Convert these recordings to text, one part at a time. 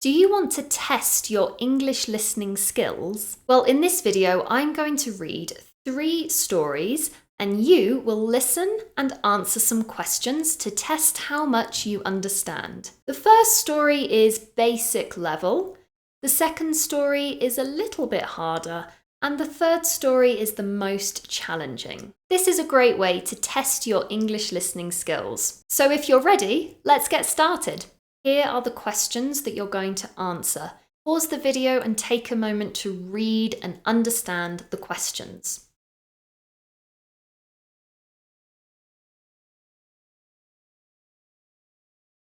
Do you want to test your English listening skills? Well, in this video, I'm going to read 3 stories and you will listen and answer some questions to test how much you understand. The first story is basic level, the second story is a little bit harder, and the third story is the most challenging. This is a great way to test your English listening skills. So if you're ready, let's get started. Here are the questions that you're going to answer. Pause the video and take a moment to read and understand the questions.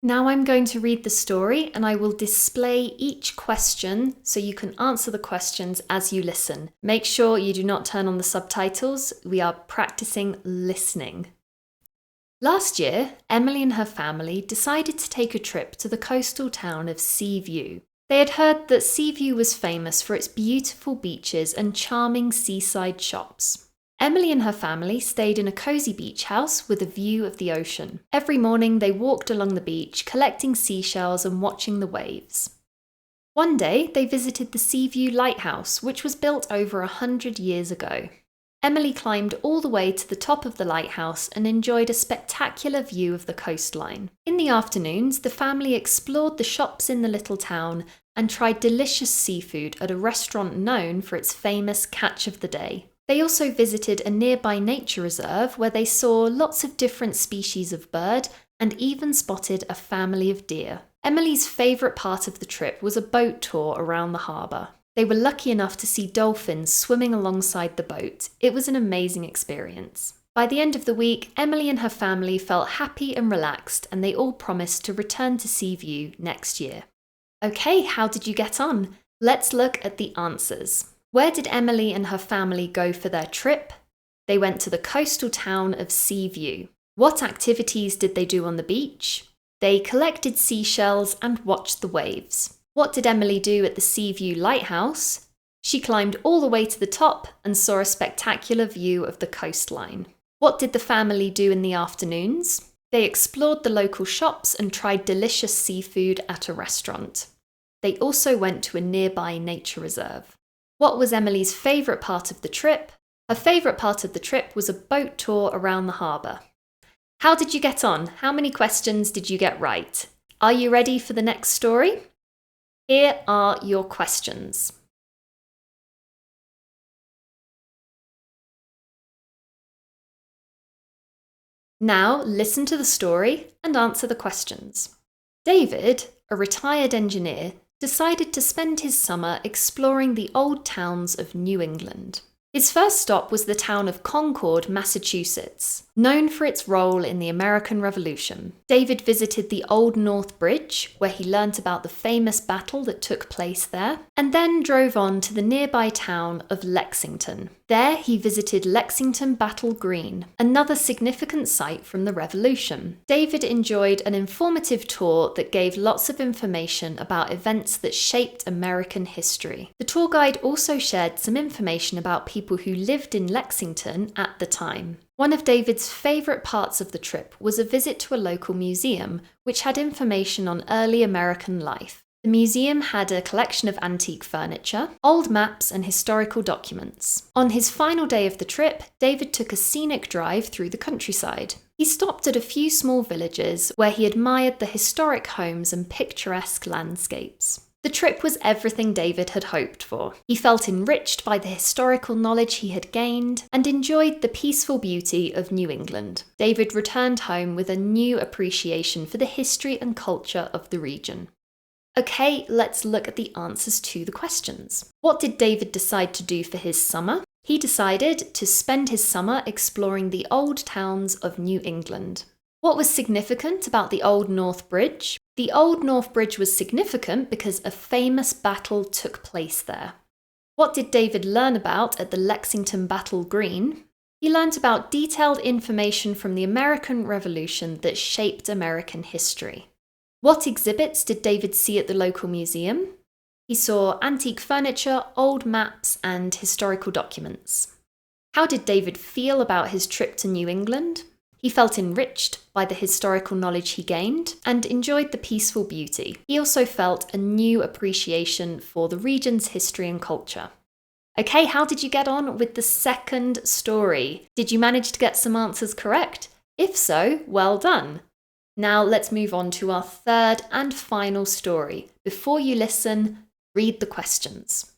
Now I'm going to read the story and I will display each question so you can answer the questions as you listen. Make sure you do not turn on the subtitles. We are practicing listening. Last year, Emily and her family decided to take a trip to the coastal town of Seaview. They had heard that Seaview was famous for its beautiful beaches and charming seaside shops. Emily and her family stayed in a cozy beach house with a view of the ocean. Every morning they walked along the beach, collecting seashells and watching the waves. One day they visited the Seaview Lighthouse, which was built over 100 years ago. Emily climbed all the way to the top of the lighthouse and enjoyed a spectacular view of the coastline. In the afternoons, the family explored the shops in the little town and tried delicious seafood at a restaurant known for its famous catch of the day. They also visited a nearby nature reserve where they saw lots of different species of bird and even spotted a family of deer. Emily's favourite part of the trip was a boat tour around the harbour. They were lucky enough to see dolphins swimming alongside the boat. It was an amazing experience. By the end of the week, Emily and her family felt happy and relaxed, and they all promised to return to Seaview next year. Okay, how did you get on? Let's look at the answers. Where did Emily and her family go for their trip? They went to the coastal town of Seaview. What activities did they do on the beach? They collected seashells and watched the waves. What did Emily do at the Seaview Lighthouse? She climbed all the way to the top and saw a spectacular view of the coastline. What did the family do in the afternoons? They explored the local shops and tried delicious seafood at a restaurant. They also went to a nearby nature reserve. What was Emily's favourite part of the trip? Her favourite part of the trip was a boat tour around the harbour. How did you get on? How many questions did you get right? Are you ready for the next story? Here are your questions. Now listen to the story and answer the questions. David, a retired engineer, decided to spend his summer exploring the old towns of New England. His first stop was the town of Concord, Massachusetts, known for its role in the American Revolution. David visited the Old North Bridge, where he learnt about the famous battle that took place there, and then drove on to the nearby town of Lexington. There he visited Lexington Battle Green, another significant site from the Revolution. David enjoyed an informative tour that gave lots of information about events that shaped American history. The tour guide also shared some information about people who lived in Lexington at the time. One of David's favourite parts of the trip was a visit to a local museum, which had information on early American life. The museum had a collection of antique furniture, old maps and historical documents. On his final day of the trip, David took a scenic drive through the countryside. He stopped at a few small villages where he admired the historic homes and picturesque landscapes. The trip was everything David had hoped for. He felt enriched by the historical knowledge he had gained and enjoyed the peaceful beauty of New England. David returned home with a new appreciation for the history and culture of the region. Okay, let's look at the answers to the questions. What did David decide to do for his summer? He decided to spend his summer exploring the old towns of New England. What was significant about the Old North Bridge? The Old North Bridge was significant because a famous battle took place there. What did David learn about at the Lexington Battle Green? He learnt about detailed information from the American Revolution that shaped American history. What exhibits did David see at the local museum? He saw antique furniture, old maps, and historical documents. How did David feel about his trip to New England? He felt enriched by the historical knowledge he gained and enjoyed the peaceful beauty. He also felt a new appreciation for the region's history and culture. Okay, how did you get on with the second story? Did you manage to get some answers correct? If so, well done. Now let's move on to our third and final story. Before you listen, read the questions.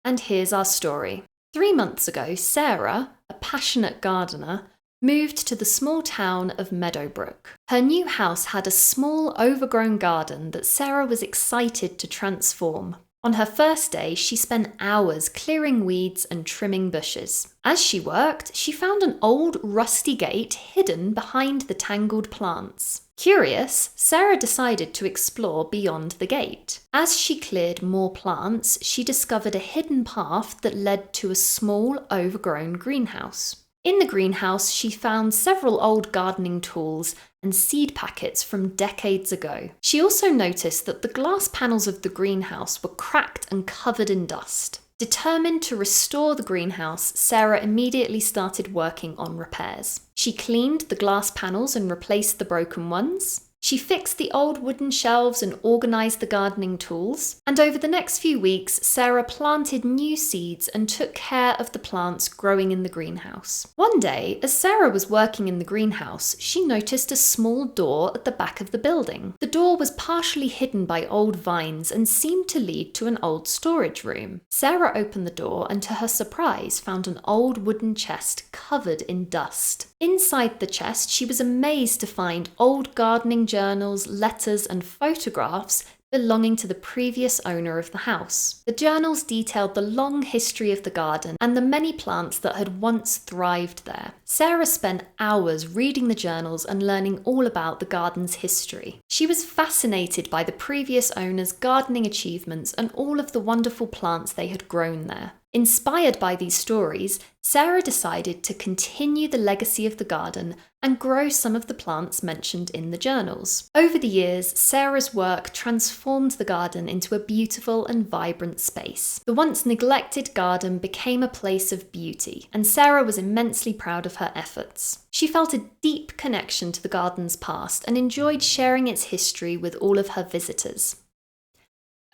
And here's our story. 3 months ago, Sarah, a passionate gardener, moved to the small town of Meadowbrook. Her new house had a small, overgrown garden that Sarah was excited to transform. On her first day, she spent hours clearing weeds and trimming bushes. As she worked, she found an old, rusty gate hidden behind the tangled plants. Curious, Sarah decided to explore beyond the gate. As she cleared more plants, she discovered a hidden path that led to a small, overgrown greenhouse. In the greenhouse, she found several old gardening tools and seed packets from decades ago. She also noticed that the glass panels of the greenhouse were cracked and covered in dust. Determined to restore the greenhouse, Sarah immediately started working on repairs. She cleaned the glass panels and replaced the broken ones. She fixed the old wooden shelves and organized the gardening tools. And over the next few weeks, Sarah planted new seeds and took care of the plants growing in the greenhouse. One day, as Sarah was working in the greenhouse, she noticed a small door at the back of the building. The door was partially hidden by old vines and seemed to lead to an old storage room. Sarah opened the door and, to her surprise, found an old wooden chest covered in dust. Inside the chest, she was amazed to find old gardening journals, letters, and photographs belonging to the previous owner of the house. The journals detailed the long history of the garden and the many plants that had once thrived there. Sarah spent hours reading the journals and learning all about the garden's history. She was fascinated by the previous owner's gardening achievements and all of the wonderful plants they had grown there. Inspired by these stories, Sarah decided to continue the legacy of the garden and grow some of the plants mentioned in the journals. Over the years, Sarah's work transformed the garden into a beautiful and vibrant space. The once neglected garden became a place of beauty, and Sarah was immensely proud of her efforts. She felt a deep connection to the garden's past and enjoyed sharing its history with all of her visitors.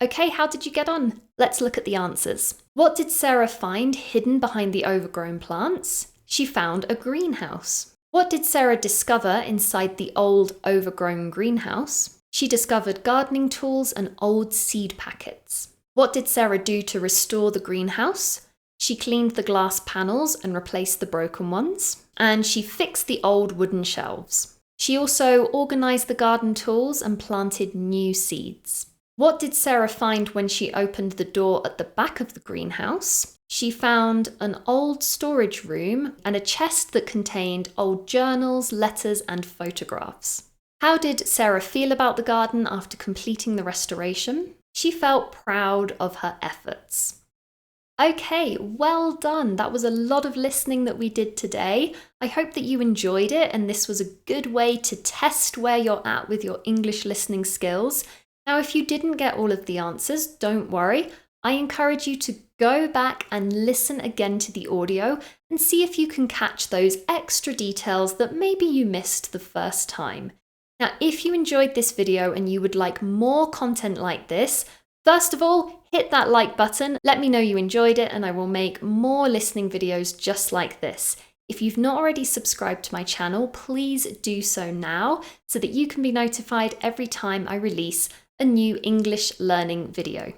Okay, how did you get on? Let's look at the answers. What did Sarah find hidden behind the overgrown plants? She found a greenhouse. What did Sarah discover inside the old, overgrown greenhouse? She discovered gardening tools and old seed packets. What did Sarah do to restore the greenhouse? She cleaned the glass panels and replaced the broken ones. And she fixed the old wooden shelves. She also organized the garden tools and planted new seeds. What did Sarah find when she opened the door at the back of the greenhouse? She found an old storage room and a chest that contained old journals, letters, and photographs. How did Sarah feel about the garden after completing the restoration? She felt proud of her efforts. Okay, well done. That was a lot of listening that we did today. I hope that you enjoyed it, and this was a good way to test where you're at with your English listening skills. Now, if you didn't get all of the answers, don't worry. I encourage you to go back and listen again to the audio and see if you can catch those extra details that maybe you missed the first time. Now, if you enjoyed this video and you would like more content like this, first of all, hit that like button. Let me know you enjoyed it and I will make more listening videos just like this. If you've not already subscribed to my channel, please do so now so that you can be notified every time I release a new English learning video.